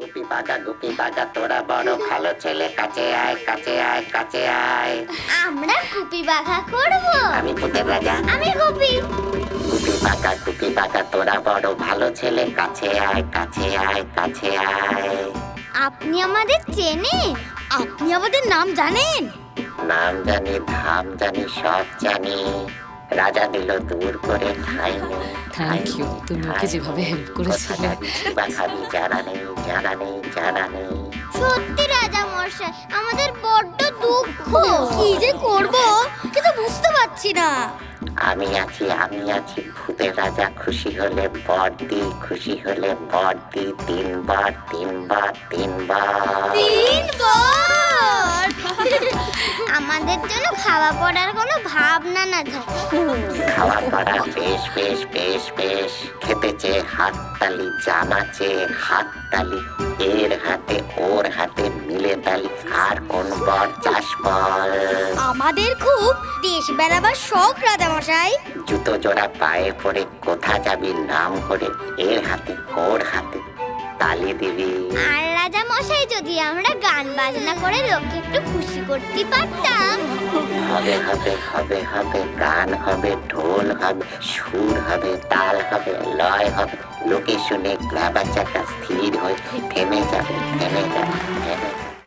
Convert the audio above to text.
গুপি বাগা তোরা বড় ভালো ছেলে, কাছে আয় কাছে আয় কাছে আয়। আমরা গুপি বাঘা করব। আমি ভূতের রাজা। আমি গুপি। গুপি বাগা তোরা বড় ভালো ছেলে, কাছে আয় কাছে আয় কাছে আয়। আপনি আমাদের চেনেন? আপনি আমাদের নাম জানেন? নাম জানি, ধাম জানি, সব জানি। রাজা দিল দূর করে ঠাই নেই। থ্যাংক ইউ, তুমি ওকে যেভাবে হেল্প করেছিলে। খাবি জানা নেই জানা নেই জানা নেই। সত্যি রাজা মশাই, আমাদের বড্ড দুঃখ। কি যে করব কিন্তু বুঝতে পারছি না। আমি আছি ভূতের রাজা। খুশি হলে বড়দি, খুশি হলে বড়দি। তিনবার তিনবার তিনবার। আমাদের জন্য খাওয়া পড়ার কোনো ভাবনা না থাকে। খাওয়া পড়া বেশ বেশ বেশ বেশ। খেতে চেয়ে হাততালি, জামা চেয়ে হাততালি। এর হাতে ওর হাতে মিলে তালি। আর কোন বর চাষ বল। আমাদের খুব দেশ বেড়াবার শখ রাজা মশাই। জুতো জোড়া পায়ে পড়ে কোথা যাবি নাম করে। এর হাতে ওর হাতে তালি দিবি। আর রাজা মশাই, যদি আমরা গান বাজনা করে লোককে একটু খুশি করতে পারতাম। হবে হবে হবে হবে, গান হবে, ঢোল হবে, সুর হবে, তাল হবে, লয় হবে। লোকে শুনে গ্রাবা চাকা স্থির হয়ে থেমে যাবে থেমে যাবে থেমে যাবে।